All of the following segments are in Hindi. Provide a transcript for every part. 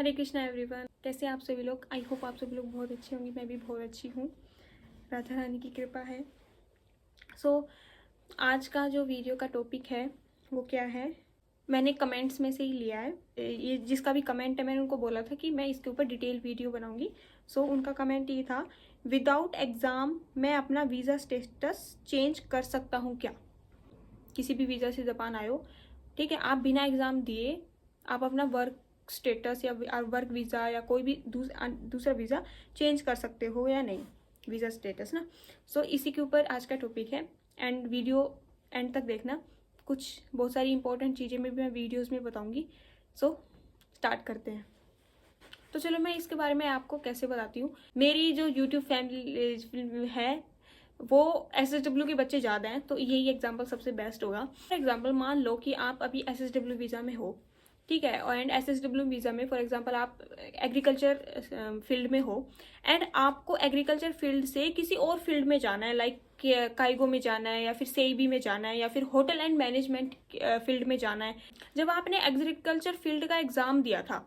हरे कृष्णा एवरीवन। कैसे आप सभी लोग? आई होप आप सभी लोग बहुत अच्छे होंगे। मैं भी बहुत अच्छी हूँ, राधा रानी की कृपा है। आज का जो वीडियो का टॉपिक है वो क्या है, मैंने कमेंट्स में से ही लिया है। ये जिसका भी कमेंट है, मैंने उनको बोला था कि मैं इसके ऊपर डिटेल वीडियो बनाऊंगी। उनका कमेंट ये था, विदाउट एग्ज़ाम मैं अपना वीज़ा स्टेटस चेंज कर सकता हूँ क्या? किसी भी वीज़ा से जापान आए हो, ठीक है, आप बिना एग्ज़ाम दिए आप अपना वर्क स्टेटस या वर्क वीज़ा या कोई भी दूसरा वीज़ा चेंज कर सकते हो या नहीं, वीज़ा स्टेटस ना। इसी के ऊपर आज का टॉपिक है एंड वीडियो एंड तक देखना। कुछ बहुत सारी इंपॉर्टेंट चीज़ें मैं भी वीडियोज़ में बताऊँगी। स्टार्ट करते हैं। तो चलो मैं इसके बारे में आपको कैसे बताती हूँ। मेरी जो यूट्यूब फैमिली है वो SSW के बच्चे ज़्यादा हैं, तो यही एग्जाम्पल सबसे बेस्ट होगा। एग्जाम्पल मान लो कि आप अभी SSW वीज़ा में हो, ठीक है, एंड SSW वीज़ा में फॉर एग्जांपल आप एग्रीकल्चर फील्ड में हो एंड आपको एग्रीकल्चर फील्ड से किसी और फील्ड में जाना है, लाइक काइगो में जाना है या फिर सेईबी में जाना है या फिर होटल एंड मैनेजमेंट फील्ड में जाना है। जब आपने एग्रीकल्चर फील्ड का एग्ज़ाम दिया था,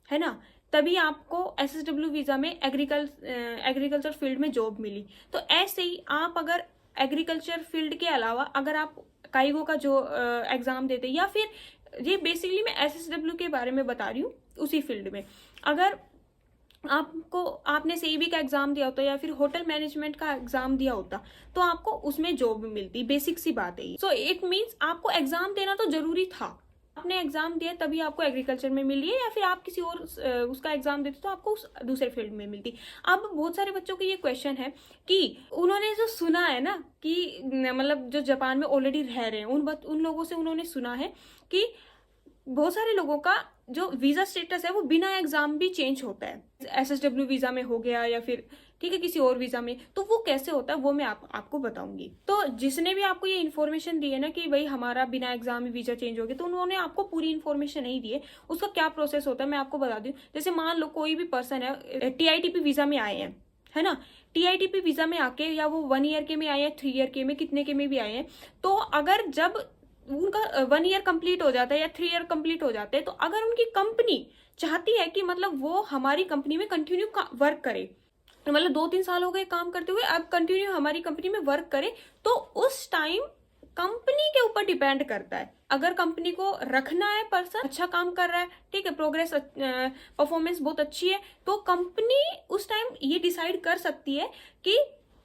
है ना, तभी आपको SSW वीज़ा में एग्रीकल्चर फील्ड में जॉब मिली। तो ऐसे ही आप अगर एग्रीकल्चर फील्ड के अलावा अगर आप काइगो का जो एग्ज़ाम देते, या फिर ये बेसिकली मैं SSW के बारे में बता रही हूँ, उसी फील्ड में अगर आपने सेईबी का एग्ज़ाम दिया होता या फिर होटल मैनेजमेंट का एग्ज़ाम दिया होता तो आपको उसमें जॉब मिलती। बेसिक सी बात है। इट मीन्स आपको एग्ज़ाम देना तो ज़रूरी था। आपने एग्जाम दिया तभी आपको एग्रीकल्चर में मिली है, या फिर आप किसी और उसका एग्जाम देते तो आपको उस दूसरे फील्ड में मिलती। अब बहुत सारे बच्चों को ये क्वेश्चन है कि उन्होंने जो सुना है ना कि मतलब जो जापान में ऑलरेडी रह रहे हैं उन लोगों से उन्होंने सुना है कि बहुत सारे लोगों का जो वीजा स्टेटस है वो बिना एग्जाम भी चेंज होता है। SSW वीजा में हो गया या फिर ठीक है किसी और वीजा में, तो वो कैसे होता है वो मैं आपको बताऊंगी। तो जिसने भी आपको ये इन्फॉर्मेशन दी है ना कि भाई हमारा बिना एग्जाम ही वीजा चेंज हो गया, तो उन्होंने आपको पूरी इन्फॉर्मेशन नहीं दी है। उसका क्या प्रोसेस होता है मैं आपको बता दूं। जैसे मान लो कोई भी पर्सन है TITP वीजा में आए हैं, है ना, TITP वीजा में आके या वो 1 ईयर के में आए हैं, 3 ईयर के में, कितने के में भी आए हैं, तो अगर जब उनका 1 ईयर कंप्लीट हो जाता है या 3 ईयर कंप्लीट हो जाते हैं, तो अगर उनकी कंपनी चाहती है कि मतलब वो हमारी कंपनी में कंटिन्यू वर्क करे, मतलब 2-3 साल हो गए काम करते हुए, अब कंटिन्यू हमारी कंपनी में वर्क करे, तो उस टाइम कंपनी के ऊपर डिपेंड करता है। अगर कंपनी को रखना है, पर्सन अच्छा काम कर रहा है, ठीक है, प्रोग्रेस परफॉर्मेंस बहुत अच्छी है, तो कंपनी उस टाइम ये डिसाइड कर सकती है कि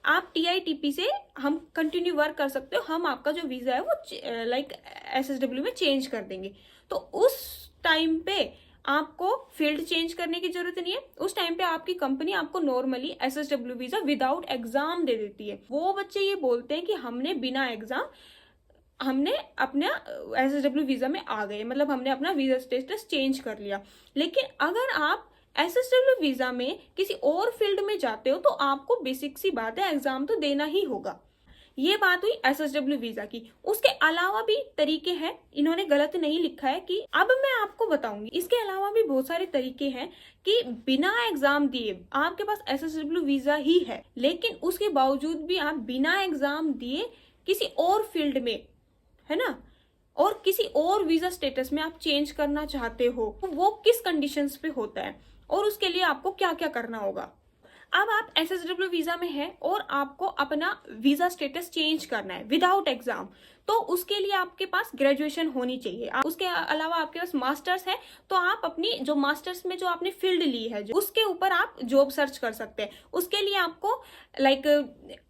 आप TITP से हम कंटिन्यू वर्क कर सकते हो, हम आपका जो वीजा है वो लाइक SSW में चेंज कर देंगे। तो उस टाइम पे आपको फील्ड चेंज करने की जरूरत नहीं है। उस टाइम पे आपकी कंपनी आपको normally SSW visa without exam दे देती है। वो बच्चे ये बोलते हैं कि हमने बिना एग्जाम हमने अपना SSW वीजा में आ गए, मतलब हमने अपना वीजा स्टेटस चेंज कर लिया। लेकिन अगर आप SSW वीजा में किसी और फील्ड में जाते हो तो आपको बेसिक सी बात है एग्जाम तो देना ही होगा। ये बात हुई SSW वीजा की। उसके अलावा भी तरीके हैं, इन्होंने गलत नहीं लिखा है कि अब मैं आपको बताऊंगी। इसके अलावा भी बहुत सारे तरीके हैं कि बिना एग्जाम दिए आपके पास SSW वीजा ही है, लेकिन उसके बावजूद भी आप बिना एग्जाम दिए किसी और फील्ड में, है ना, और किसी और वीजा स्टेटस में आप चेंज करना चाहते हो, वो किस कंडीशंस पे होता है और उसके लिए आपको क्या क्या करना होगा। अब आप SSW वीजा में है और आपको अपना वीजा स्टेटस चेंज करना है विदाउट एग्जाम, तो उसके लिए आपके पास ग्रेजुएशन होनी चाहिए। उसके अलावा आपके पास मास्टर्स है, तो आप अपनी जो मास्टर्स में जो आपने फील्ड ली है उसके ऊपर आप जॉब सर्च कर सकते हैं। उसके लिए आपको लाइक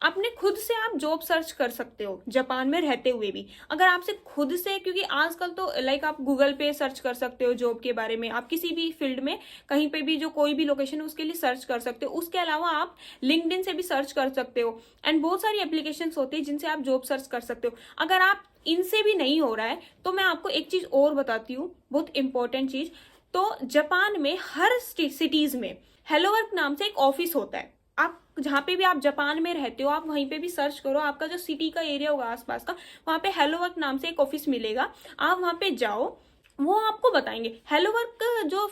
अपने खुद से आप जॉब सर्च कर सकते हो जापान में रहते हुए भी। अगर आपसे खुद से, क्योंकि आजकल तो लाइक आप गूगल पे सर्च कर सकते हो जॉब के बारे में, आप किसी भी फील्ड में कहीं पे भी जो कोई भी लोकेशन है उसके लिए सर्च कर सकते हो। उसके अलावा आप लिंक्डइन से भी सर्च कर सकते हो एंड बहुत सारी एप्लीकेशंस होती है जिनसे आप जॉब सर्च कर सकते हो। अगर आप इनसे भी नहीं हो रहा है तो मैं आपको एक चीज और बताती हूँ, बहुत इंपॉर्टेंट चीज। तो जापान में हर सिटीज में हेलो वर्क नाम से एक ऑफिस होता है। आप जहाँ पे भी आप जापान में रहते हो आप वहीं पे भी सर्च करो, आपका जो सिटी का एरिया होगा आसपास का, वहां पे हेलो वर्क नाम से एक ऑफिस मिलेगा। आप वहां पे जाओ, वो आपको बताएंगे। हेलो वर्क जो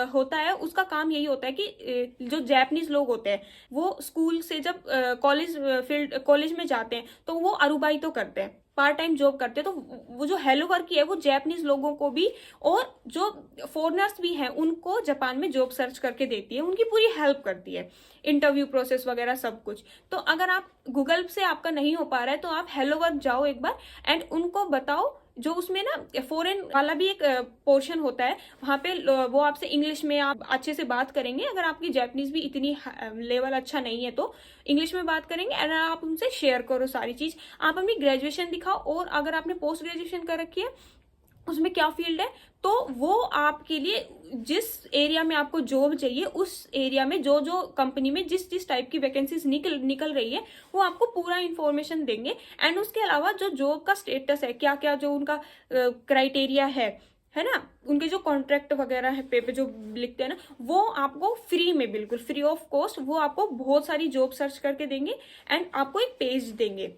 होता है उसका काम यही होता है कि जो जापानीज लोग होते हैं वो स्कूल से जब कॉलेज में जाते हैं तो वो अरुबाई तो करते हैं, पार्ट टाइम जॉब करते हैं, तो वो जो हेलो वर्क की है वो जापानीज लोगों को भी और जो फॉरेनर्स भी हैं उनको जापान में जॉब सर्च करके देती है, उनकी पूरी हेल्प करती है, इंटरव्यू प्रोसेस वगैरह सब कुछ। तो अगर आप गूगल से आपका नहीं हो पा रहा है तो आप हेलो वर्क जाओ एक बार एंड उनको बताओ। जो उसमें ना फॉरेन वाला भी एक पोर्शन होता है, वहां पे वो आपसे इंग्लिश में आप अच्छे से बात करेंगे। अगर आपकी जापानीज भी इतनी लेवल अच्छा नहीं है तो इंग्लिश में बात करेंगे एंड आप उनसे शेयर करो सारी चीज। आप अपनी ग्रेजुएशन दिखाओ और अगर आपने पोस्ट ग्रेजुएशन कर रखी है उसमें क्या फील्ड है, तो वो आपके लिए जिस एरिया में आपको जॉब चाहिए उस एरिया में जो जो कंपनी में जिस जिस टाइप की वैकेंसीज निकल रही है वो आपको पूरा इन्फॉर्मेशन देंगे। एंड उसके अलावा जो जॉब का स्टेटस है, क्या क्या जो उनका क्राइटेरिया है ना, उनके जो कॉन्ट्रैक्ट वगैरह है पेपर जो लिखते हैं ना, वो आपको फ्री में, बिल्कुल फ्री ऑफ कॉस्ट, वो आपको बहुत सारी जॉब सर्च करके देंगे एंड आपको एक पेज देंगे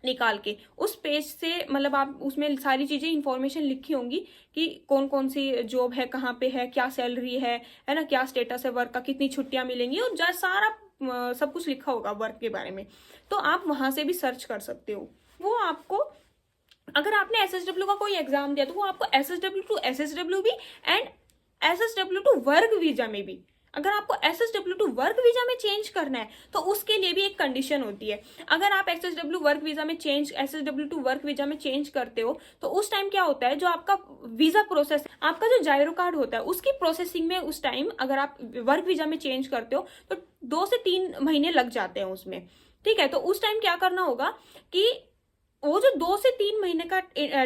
निकाल के। उस पेज से मतलब आप उसमें सारी चीजें इंफॉर्मेशन लिखी होंगी कि कौन कौन सी जॉब है, कहाँ पे है, क्या सैलरी है ना, क्या स्टेटस है वर्क का, कितनी छुट्टियां मिलेंगी, और सारा सब कुछ लिखा होगा वर्क के बारे में। तो आप वहां से भी सर्च कर सकते हो। वो आपको, अगर आपने एसएसडब्ल्यू का कोई एग्जाम दिया तो वो आपको एसएसडब्ल्यू टू एसएसडब्ल्यू भी एंड एसएसडब्ल्यू टू वर्क वीजा में भी, अगर आपको एसएसडब्ल्यू टू वर्क वीजा में चेंज करना है तो उसके लिए भी एक कंडीशन होती है। अगर आप एसएसडब्ल्यू वर्क वीजा में एसएसडब्ल्यू टू वर्क वीजा में चेंज करते हो तो उस टाइम क्या होता है, जो आपका वीजा प्रोसेस, आपका जो जायरो कार्ड होता है उसकी प्रोसेसिंग में उस टाइम अगर आप वर्क वीजा में चेंज करते हो तो 2 से 3 महीने लग जाते हैं उसमें। ठीक है, तो उस टाइम क्या करना होगा कि वो जो 2 से 3 महीने का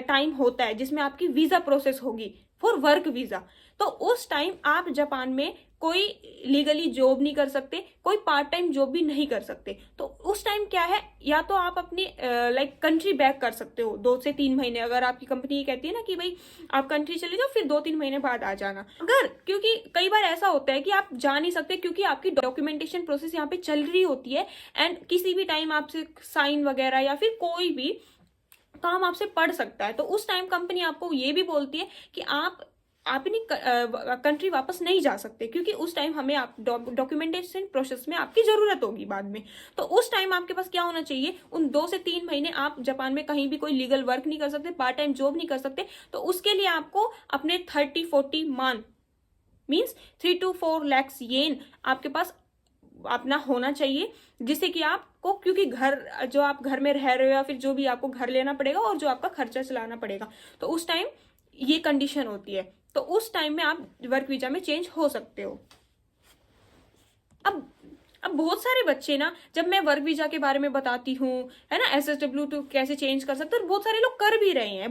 टाइम होता है जिसमें आपकी वीजा प्रोसेस होगी फॉर वर्क वीजा, तो उस टाइम आप जापान में कोई लीगली जॉब नहीं कर सकते, कोई पार्ट टाइम जॉब भी नहीं कर सकते। तो उस टाइम क्या है, या तो आप अपनी कंट्री बैक कर सकते हो 2 से 3 महीने, अगर आपकी कंपनी कहती है ना कि भाई आप कंट्री चले जाओ फिर 2-3 महीने बाद आ जाना। अगर, क्योंकि कई बार ऐसा होता है कि आप जा नहीं सकते क्योंकि आपकी डॉक्यूमेंटेशन प्रोसेस यहाँ पे चल रही होती है एंड किसी भी टाइम आपसे साइन वगैरह या फिर कोई भी काम आपसे पड़ सकता है। तो उस टाइम कंपनी आपको ये भी बोलती है कि आप अपनी कंट्री वापस नहीं जा सकते क्योंकि उस टाइम हमें आप डॉक्यूमेंटेशन प्रोसेस में आपकी जरूरत होगी बाद में। तो उस टाइम आपके पास क्या होना चाहिए, उन 2 से 3 महीने आप जापान में कहीं भी कोई लीगल वर्क नहीं कर सकते, पार्ट टाइम जॉब नहीं कर सकते। तो उसके लिए आपको अपने 30-40 मान मीन्स 3 to 4 लाख येन आपके पास अपना होना चाहिए, जिससे कि आपको, क्योंकि घर जो आप घर में रह रहे हो या फिर जो भी आपको घर लेना पड़ेगा और जो आपका खर्चा चलाना पड़ेगा, तो उस टाइम ये कंडीशन होती है। तो उस टाइम में आप वर्क वीजा में चेंज हो सकते हो। अब बहुत सारे बच्चे ना, जब मैं वर्क वीजा के बारे में बताती हूँ है ना, एसएसडब्ल्यू टू कैसे चेंज कर सकते हैं, बहुत सारे लोग कर भी रहे हैं।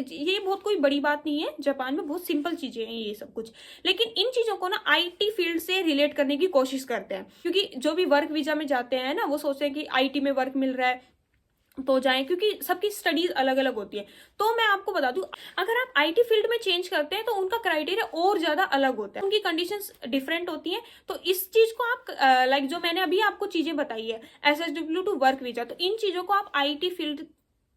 ये बहुत कोई बड़ी बात नहीं है, जापान में बहुत सिंपल चीजें हैं ये सब कुछ। लेकिन इन चीजों को ना आईटी फील्ड से रिलेट करने की कोशिश करते हैं, क्योंकि जो भी वर्क वीजा में जाते हैं ना वो सोचते हैं कि आईटी में वर्क मिल रहा है तो जाएं, क्योंकि सबकी स्टडीज अलग अलग होती है। तो मैं आपको बता दूं, अगर आप आईटी फील्ड में चेंज करते हैं तो उनका क्राइटेरिया और ज्यादा अलग होता है, उनकी कंडीशंस डिफरेंट होती हैं। तो इस चीज को आप जो मैंने अभी आपको चीजें बताई है एसएसडब्ल्यू टू वर्क वीजा, तो इन चीजों को आप आईटी फील्ड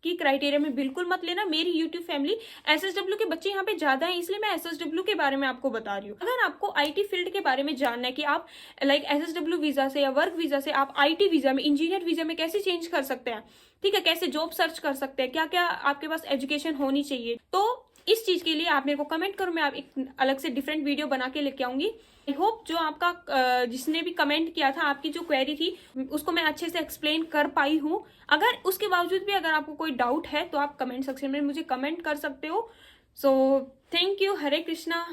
की क्राइटेरिया में बिल्कुल मत लेना। मेरी यूट्यूब फैमिली एसएसडब्ल्यू के बच्चे यहाँ पे ज्यादा हैं, इसलिए मैं एसएसडब्ल्यू के बारे में आपको बता रही हूँ। अगर आपको आईटी फील्ड के बारे में जानना है कि आप एसएसडब्ल्यू वीजा से या वर्क वीजा से आप आईटी वीजा में, इंजीनियर वीजा में कैसे चेंज कर सकते हैं, ठीक है, कैसे जॉब सर्च कर सकते हैं, क्या क्या आपके पास एजुकेशन होनी चाहिए, तो इस चीज के लिए आप मेरे को कमेंट करो, मैं आप एक अलग से डिफरेंट वीडियो बना के लेके आऊंगी। आई होप जो आपका जिसने भी कमेंट किया था, आपकी जो क्वेरी थी उसको मैं अच्छे से एक्सप्लेन कर पाई हूँ। अगर उसके बावजूद भी अगर आपको कोई डाउट है तो आप कमेंट सेक्शन में मुझे कमेंट कर सकते हो। So thank you, Hare Krishna.